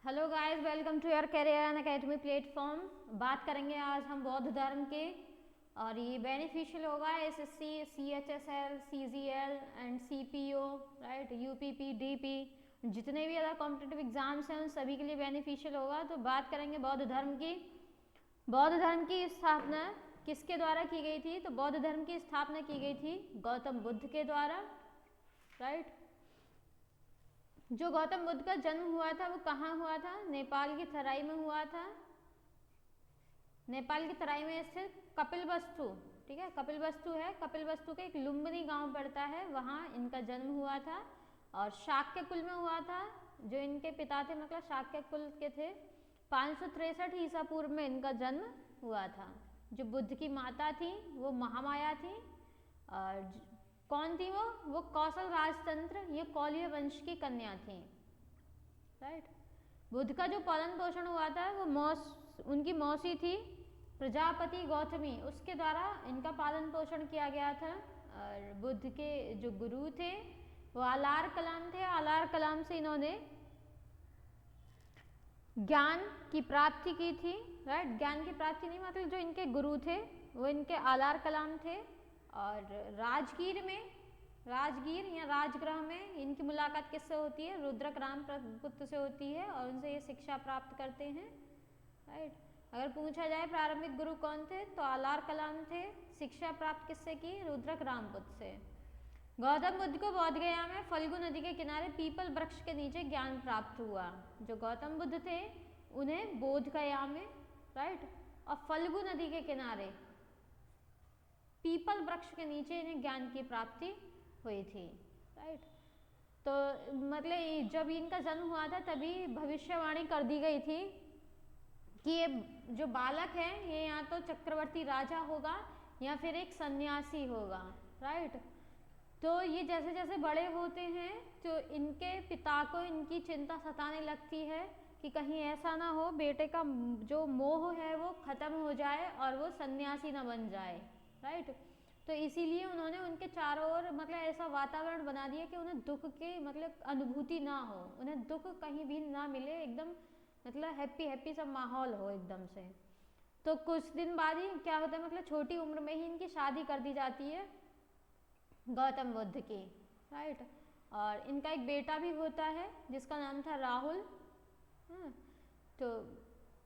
Hello guys, welcome to your career and academy platform. बात करेंगे आज हम बौद्ध धर्म के, और ये बेनिफिशियल होगा SSC, CHSL, CGL and CPO, right, UPP, DP, जितने भी अदर कॉम्पिटिटिव एग्जाम्स हैं उन सभी के लिए बेनिफिशियल होगा। तो बात करेंगे बौद्ध धर्म की। बौद्ध धर्म की स्थापना किसके द्वारा की गई थी? तो बौद्ध धर्म की स्थापना की गई थी गौतम बुद्ध के द्वारा, राइट। जो गौतम बुद्ध का जन्म हुआ था वो कहाँ हुआ था? नेपाल की तराई में हुआ था। नेपाल की तराई में स्थित कपिलवस्तु, ठीक है, कपिलवस्तु है। कपिलवस्तु के एक लुम्बिनी गांव पड़ता है, वहाँ इनका जन्म हुआ था। और शाक्य कुल में हुआ था। जो इनके पिता थे मतलब शाक्य कुल के थे। 563 ईसा पूर्व में इनका जन्म हुआ था। जो बुद्ध की माता थी वो महामाया थी। और कौन थी वो कौशल राजतंत्र या कौलिय वंश की कन्या थी, राइट। बुद्ध का जो पालन पोषण हुआ था वो उनकी मौसी थी प्रजापति गौतमी, उसके द्वारा इनका पालन पोषण किया गया था। और बुद्ध के जो गुरु थे वो आलार कलाम थे। आलार कलाम से इन्होंने ज्ञान की प्राप्ति की थी, राइट। ज्ञान की प्राप्ति नहीं, मतलब जो इनके गुरु थे वो इनके आलार कलाम थे। और राजगीर या राजगृह में इनकी मुलाकात किससे होती है? रुद्रक रामपुत्र से होती है, और उनसे ये शिक्षा प्राप्त करते हैं, राइट। अगर पूछा जाए प्रारंभिक गुरु कौन थे, तो आलार कलाम थे। शिक्षा प्राप्त किससे की? रुद्रक रामपुत्र से। गौतम बुद्ध को बोध गया में फल्गु नदी के किनारे पीपल वृक्ष के नीचे ज्ञान प्राप्त हुआ। जो गौतम बुद्ध थे उन्हें बोध गया में, राइट, और फल्गु नदी के किनारे पीपल वृक्ष के नीचे इन्हें ज्ञान की प्राप्ति हुई थी, राइट। तो मतलब जब इनका जन्म हुआ था तभी भविष्यवाणी कर दी गई थी कि ये जो बालक है ये या तो चक्रवर्ती राजा होगा या फिर एक सन्यासी होगा, राइट। तो ये जैसे जैसे बड़े होते हैं तो इनके पिता को इनकी चिंता सताने लगती है कि कहीं ऐसा ना हो बेटे का जो मोह है वो खत्म हो जाए और वो सन्यासी ना बन जाए, राइट। तो इसीलिए उन्होंने उनके चारों ओर मतलब ऐसा वातावरण बना दिया कि उन्हें दुख की मतलब अनुभूति ना हो, उन्हें दुख कहीं भी ना मिले, एकदम मतलब हैप्पी सब माहौल हो एकदम से। तो कुछ दिन बाद ही क्या होता है, मतलब छोटी उम्र में ही इनकी शादी कर दी जाती है गौतम बुद्ध की, राइट। और इनका एक बेटा भी होता है जिसका नाम था राहुल। तो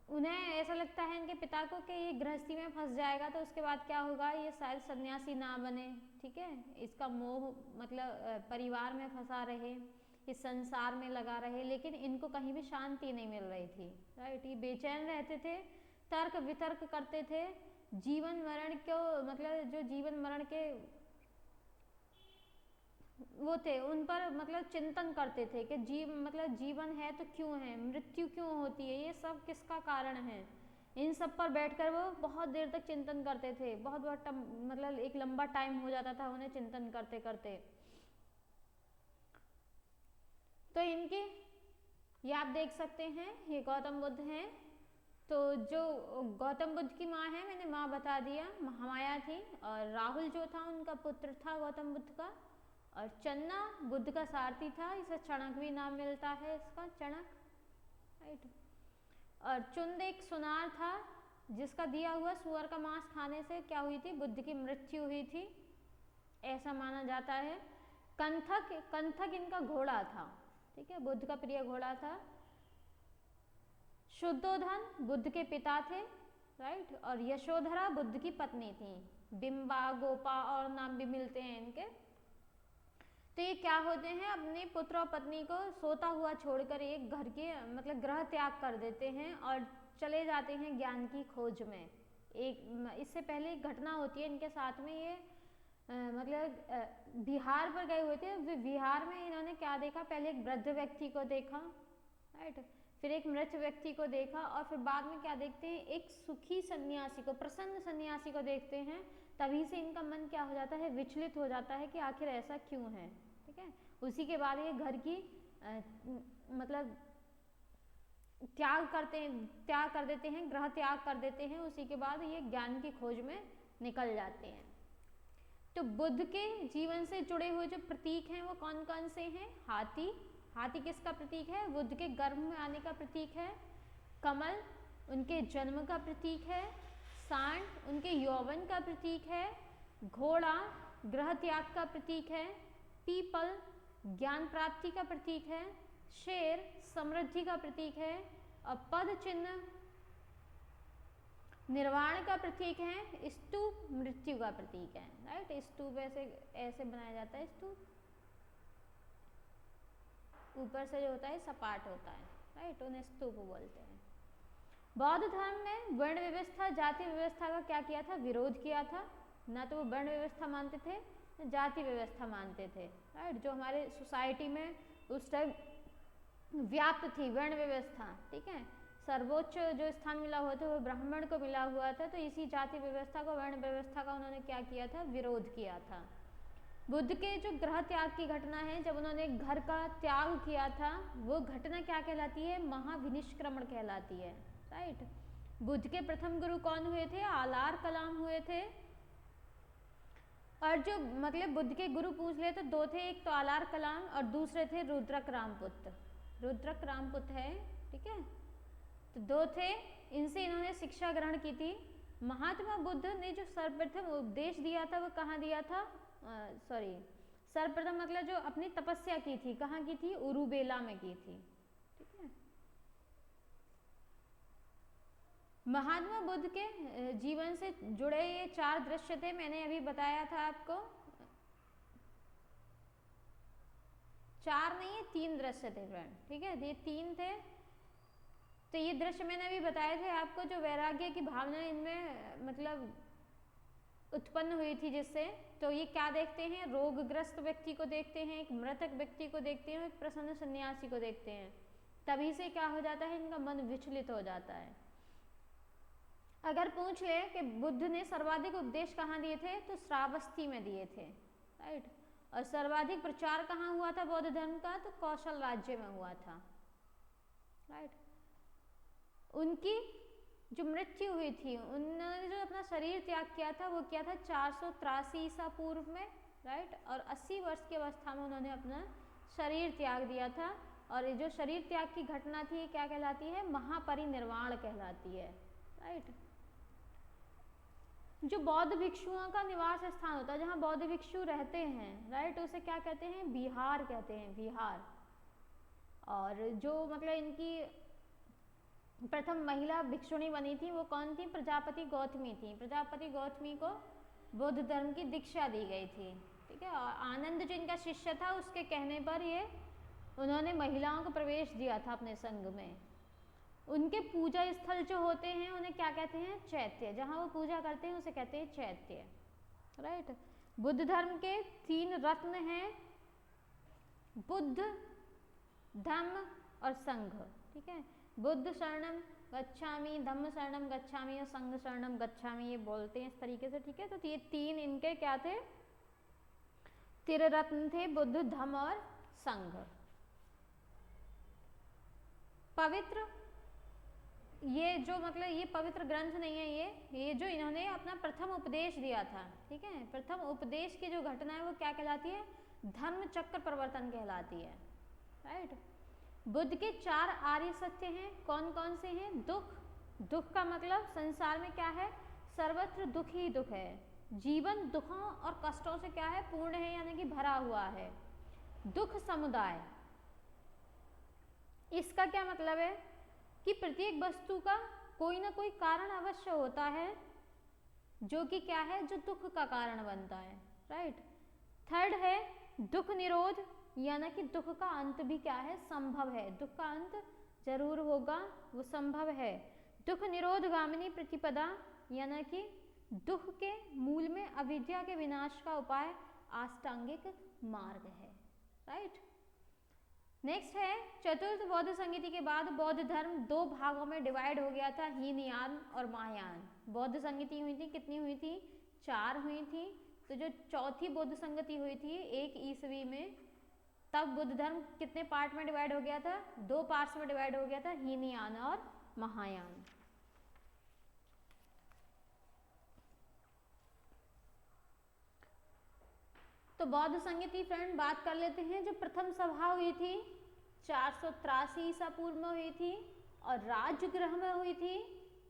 उन्हें ऐसा लगता है इनके पिता को कि ये गृहस्थी में फंस जाएगा, तो उसके बाद क्या होगा, ये शायद सन्यासी ना बने, ठीक है, इसका मोह मतलब परिवार में फंसा रहे, इस संसार में लगा रहे, लेकिन इनको कहीं भी शांति नहीं मिल रही थी, राइट। ये बेचैन रहते थे, तर्क वितर्क करते थे, जीवन मरण को मतलब जो जीवन मरण के वो थे उन पर मतलब चिंतन करते थे कि जीवन है तो क्यों है, मृत्यु क्यों होती है, ये सब किसका कारण है। इन सब पर बैठकर वो बहुत देर तक चिंतन करते थे, बहुत मतलब एक लंबा टाइम हो जाता था उन्हें चिंतन करते करते। तो इनके ये आप देख सकते हैं, ये गौतम बुद्ध हैं। तो जो गौतम बुद्ध की माँ है, मैंने माँ बता दिया, महामाया थी। और राहुल जो था उनका पुत्र था गौतम बुद्ध का। और चन्ना बुद्ध का सारथी था, इसे चणक भी नाम मिलता है इसका, चणक, राइट। और चुंद एक सुनार था जिसका दिया हुआ सुअर का मांस खाने से क्या हुई थी? बुद्ध की मृत्यु हुई थी, ऐसा माना जाता है। कंथक इनका घोड़ा था, ठीक है, बुद्ध का प्रिय घोड़ा था। शुद्धोधन बुद्ध के पिता थे, राइट। और यशोधरा बुद्ध की पत्नी थी। बिंबा, गोपा और नाम भी मिलते हैं इनके। तो ये क्या होते हैं, अपने पुत्र और पत्नी को सोता हुआ छोड़कर एक घर के मतलब ग्रह त्याग कर देते हैं और चले जाते हैं ज्ञान की खोज में। एक इससे पहले एक घटना होती है इनके साथ में, ये मतलब बिहार पर गए हुए थे। बिहार में इन्होंने क्या देखा, पहले एक वृद्ध व्यक्ति को देखा, राइट, फिर एक मृत व्यक्ति को देखा, और फिर बाद में क्या देखते हैं, एक सुखी सन्यासी को, प्रसन्न सन्यासी को देखते हैं। तभी से इनका मन क्या हो जाता है, विचलित हो जाता है कि आखिर ऐसा क्यों है, ठीक है। उसी के बाद ये घर की मतलब त्याग कर देते हैं, ग्रह त्याग कर देते हैं। उसी के बाद ये ज्ञान की खोज में निकल जाते हैं। तो बुद्ध के जीवन से जुड़े हुए जो प्रतीक हैं वो कौन कौन से हैं? हाथी किसका प्रतीक है? बुद्ध के गर्भ में आने का प्रतीक है। कमल उनके जन्म का प्रतीक है। सांड उनके यौवन का प्रतीक है। घोड़ा ग्रह त्याग का प्रतीक है। पीपल ज्ञान प्राप्ति का प्रतीक है। शेर समृद्धि का प्रतीक है। और पद चिन्ह निर्वाण का प्रतीक है। स्तूप मृत्यु का प्रतीक है। राइट, स्तूप ऐसे ऐसे बनाया जाता है। स्तूप ऊपर से जो होता है सपाट होता है। राइट, उन्हें स्तूप बोलते हैं। बौद्ध धर्म में वर्ण व्यवस्था जाति व्यवस्था का क्या किया था? विरोध किया था। ना तो वो वर्ण व्यवस्था मानते थे, ना जाति व्यवस्था मानते थे। राइट, जो हमारे सोसाइटी में उस टाइम व्याप्त थी वर्ण व्यवस्था, ठीक है, सर्वोच्च जो स्थान मिला हुआ था वो ब्राह्मण को मिला हुआ था। तो इसी जाति व्यवस्था को, वर्ण व्यवस्था का उन्होंने क्या किया था? विरोध किया था। बुद्ध के जो ग्रह त्याग की घटना है, जब उन्होंने घर का त्याग किया था, वो घटना क्या कहलाती है? महाविनिष्क्रमण कहलाती है। राइट, बुद्ध के प्रथम गुरु कौन हुए थे? आलार कलाम हुए थे। और जो मतलब बुद्ध के गुरु पूछ ले तो दो थे, एक तो आलार कलाम और दूसरे थे रुद्रक रामपुत्र। रुद्रक रामपुत्र है, ठीक है, तो दो थे, इनसे इन्होंने शिक्षा ग्रहण की थी। महात्मा बुद्ध ने जो सर्वप्रथम उपदेश दिया था वो कहाँ दिया था? सर्वप्रथम मतलब जो अपनी तपस्या की थी, कहाँ की थी? उरुबेला में की थी। ठीक है, महात्मा बुद्ध के जीवन से जुड़े ये 4 दृश्य थे, मैंने अभी बताया था आपको। 4 नहीं है, 3 दृश्य थे फ्रेंड। ठीक है, ये 3 थे। तो ये दृश्य मैंने अभी बताए थे आपको, जो वैराग्य की भावना इनमें मतलब उत्पन्न हुई थी जिससे। तो ये क्या देखते हैं? रोगग्रस्त व्यक्ति को देखते हैं, एक मृतक व्यक्ति को देखते हैं, एक प्रसन्न सन्यासी को देखते हैं। तभी से क्या हो जाता है? इनका मन विचलित हो जाता है। अगर पूछ ले कि बुद्ध ने सर्वाधिक उपदेश कहाँ दिए थे, तो श्रावस्ती में दिए थे। राइट, और सर्वाधिक प्रचार कहाँ हुआ था बौद्ध धर्म का? तो कौशल राज्य में हुआ था। राइट, उनकी जो मृत्यु हुई थी, उन्होंने जो अपना शरीर त्याग किया था वो किया था 483 ईसा पूर्व में। राइट, और 80 वर्ष की अवस्था में उन्होंने अपना शरीर त्याग दिया था। और ये जो शरीर त्याग की घटना थी ये क्या कहलाती है? महापरिनिर्वाण कहलाती है। राइट, जो बौद्ध भिक्षुओं का निवास स्थान होता है, जहाँ बौद्ध भिक्षु रहते हैं, राइट, उसे क्या कहते हैं? विहार कहते हैं, विहार। और जो मतलब इनकी प्रथम महिला भिक्षुणी बनी थी वो कौन थी? प्रजापति गौतमी थी। प्रजापति गौतमी को बुद्ध धर्म की दीक्षा दी गई थी। ठीक है, और आनंद जो इनका शिष्य था उसके कहने पर ये उन्होंने महिलाओं को प्रवेश दिया था अपने संघ में। उनके पूजा स्थल जो होते हैं उन्हें क्या कहते हैं? चैत्य। जहाँ वो पूजा करते हैं उसे कहते हैं चैत्य। राइट, बुद्ध धर्म के 3 रत्न हैं, बुद्ध, धम्म और संघ। ठीक है, बुद्ध शरणम गच्छामि, धम्म शरणम गच्छामि और संघ शरणम गच्छामि, ये बोलते हैं इस तरीके से। ठीक है, तो ये 3 इनके क्या थे? त्रिरत्न थे, बुद्ध, धम्म और संघ। पवित्र, ये जो मतलब ये पवित्र ग्रंथ नहीं है, ये जो इन्होंने अपना प्रथम उपदेश दिया था। ठीक है, प्रथम उपदेश की जो घटना है वो क्या कहलाती है? धर्म चक्र प्रवर्तन कहलाती है। राइट, बुद्ध के 4 आर्य सत्य हैं। कौन कौन से हैं? दुख, दुख का मतलब संसार में क्या है? सर्वत्र दुख ही दुख है। जीवन दुखों और कष्टों से क्या है? पूर्ण है, यानी कि भरा हुआ है। दुख समुदाय, इसका क्या मतलब है? कि प्रत्येक वस्तु का कोई ना कोई कारण अवश्य होता है जो कि क्या है? जो दुख का कारण बनता है। राइट, थर्ड है दुख निरोध, यानी कि दुख का अंत भी क्या है? संभव है। दुख का अंत जरूर होगा, वो संभव है। दुख निरोध गामिनी प्रतिपदा, यानी कि दुख के मूल में अविद्या के विनाश का उपाय अष्टांगिक मार्ग है। राइट, नेक्स्ट है चतुर्थ बौद्ध संगीति के बाद बौद्ध धर्म 2 भागों में डिवाइड हो गया था, हीनयान और महायान। बौद्ध संगीति हुई थी, कितनी हुई थी? 4 हुई थी। तो जो चौथी बौद्ध संगति हुई थी 1 ईस्वी में, तब बुद्ध धर्म कितने पार्ट में डिवाइड हो गया था? 2 पार्ट्स में डिवाइड हो गया था, हीनयान और महायान। तो बौद्ध संगीति फ्रेंड बात कर लेते हैं। जो प्रथम सभा हुई थी 483 ईसा पूर्व में हुई थी, और राजगृह में हुई थी,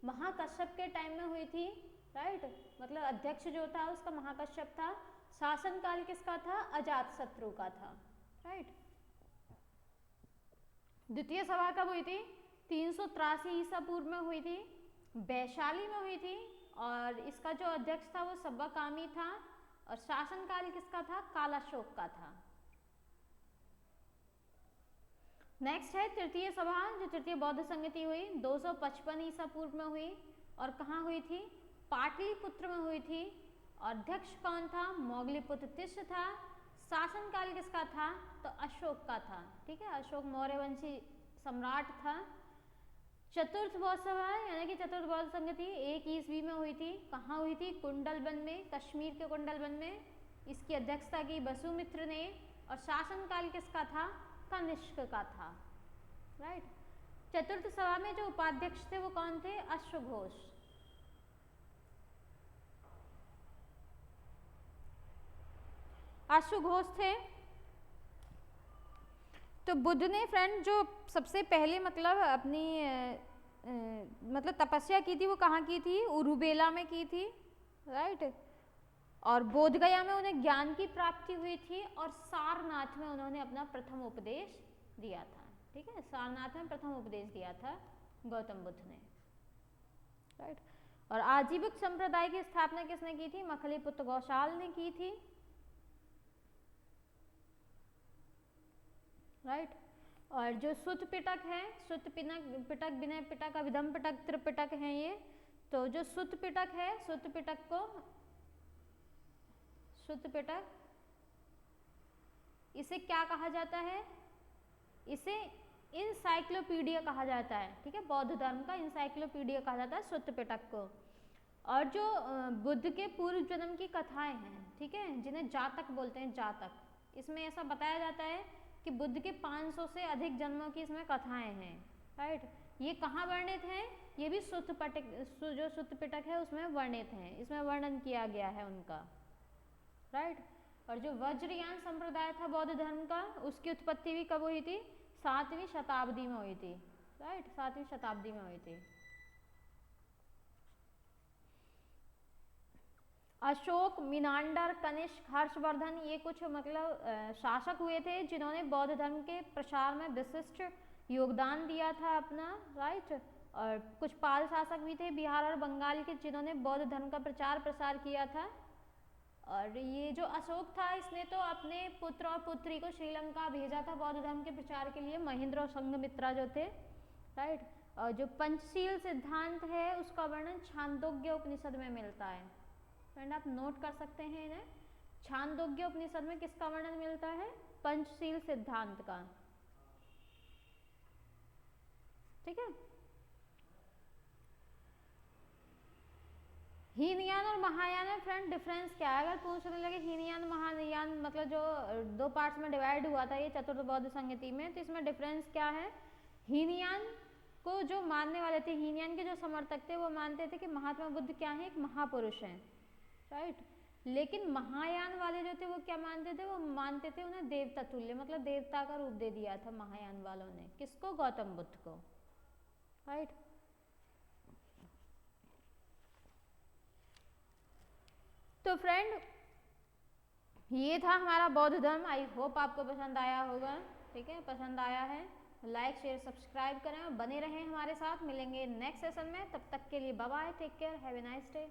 महाकश्यप के टाइम में हुई थी, राइट। मतलब अध्यक्ष जो था उसका महाकश्यप था। शासनकाल किसका था? अजातशत्रु का था, राइट। द्वितीय सभा कब हुई थी? 383 ईसा पूर्व में हुई थी, वैशाली में हुई थी, और इसका जो अध्यक्ष था वो सब्बकामी था, और शासनकाल किसका था? कालाशोक का था। नेक्स्ट है तृतीय सभा, जो तृतीय बौद्ध संगति हुई 255 ईसा पूर्व में हुई, और कहाँ हुई थी? पाटलिपुत्र में हुई थी। और अध्यक्ष कौन था? मोगलीपुत्र तिष्य था। शासनकाल किसका था? तो अशोक का था, ठीक है, अशोक मौर्यवंशी सम्राट था। चतुर्थ बौद्ध सभा यानी कि चतुर्थ बौद्ध संगति 1 ईस्वी में हुई थी। कहाँ हुई थी? कुंडलबन में, कश्मीर के कुंडलबन में। इसकी अध्यक्षता की वसुमित्र ने, और शासनकाल किसका था? कनिष्क का था, राइट। चतुर्थ सभा में जो उपाध्यक्ष थे वो कौन थे? अश्वघोष। अश्वघोष थे। तो बुद्ध ने फ्रेंड जो सबसे पहले मतलब अपनी मतलब तपस्या की थी वो कहाँ की थी? उरुबेला में की थी, राइट। और बोधगया में उन्हें ज्ञान की प्राप्ति हुई थी, और सारनाथ में उन्होंने अपना प्रथम उपदेश दिया था, ठीक है। सारनाथ में प्रथम उपदेश दिया था गौतम बुद्ध ने, राइट। और आजीविक संप्रदाय की स्थापना किसने की थी? मखलीपुत्र गौशाल ने की थी, राइट। और जो सुत्त पिटक है, सुत्त पिटक, विनय पिटक, अभिधम पिटक, त्रिपिटक है ये। तो जो सुत्त पिटक है, सुत्त पिटक को, सुत्त पिटक, इसे क्या कहा जाता है? इसे इंसाइक्लोपीडिया कहा जाता है, ठीक है। बौद्ध धर्म का इंसाइक्लोपीडिया कहा जाता है सुत्त पिटक को। और जो बुद्ध के पूर्व जन्म की कथाएं हैं, ठीक है, जिन्हें जातक बोलते हैं, जातक, इसमें ऐसा बताया जाता है कि बुद्ध के 500 से अधिक जन्मों की इसमें कथाएं हैं, राइट। ये कहाँ वर्णित हैं? ये भी सुत्त पिटक, जो सुत्त पिटक है उसमें वर्णित हैं, इसमें वर्णन किया गया है उनका, राइट। और जो वज्रयान संप्रदाय था बौद्ध धर्म का, उसकी उत्पत्ति भी कब हुई थी? 7वीं शताब्दी में हुई थी, राइट, 7वीं शताब्दी में हुई थी। अशोक, मिनांडर, कनिष्क, हर्षवर्धन, ये कुछ मतलब शासक हुए थे जिन्होंने बौद्ध धर्म के प्रसार में विशिष्ट योगदान दिया था अपना, राइट। और कुछ पाल शासक भी थे बिहार और बंगाल के, जिन्होंने बौद्ध धर्म का प्रचार प्रसार किया था। और ये जो अशोक था, इसने तो अपने पुत्र और पुत्री को श्रीलंका भेजा था बौद्ध धर्म के प्रचार के लिए, महेंद्र और संघमित्रा जो थे, राइट। और जो पंचशील सिद्धांत है उसका वर्णन छांदोग्य उपनिषद में मिलता है, फ्रेंड आप नोट कर सकते हैं इन्हें। छांदोग्य उपनिषद में किसका वर्णन मिलता है? पंचशील सिद्धांत का, ठीक है। हीनयान और महायान में फ्रेंड डिफरेंस क्या है? अगर पूछने लगे हीनयान महायान मतलब जो 2 पार्ट्स में डिवाइड हुआ था ये चतुर्थ बौद्ध संगति में, तो इसमें डिफरेंस क्या है? हीनयान को जो मानने वाले थे, हीनयान के जो समर्थक थे, वो मानते थे कि महात्मा बुद्ध क्या है? एक महापुरुष हैं, राइट। लेकिन महायान वाले जो थे वो क्या मानते थे? वो मानते थे उन्हें देवता तुल्य, मतलब देवता का रूप दे दिया था महायान वालों ने। किसको? गौतम बुद्ध को, राइट। तो फ्रेंड ये था हमारा बौद्ध धर्म। आई होप आपको पसंद आया होगा, ठीक है। पसंद आया है लाइक शेयर सब्सक्राइब करें और बने रहें हमारे साथ। मिलेंगे नेक्स्ट सेशन में, तब तक के लिए bye bye, take care, have a nice day.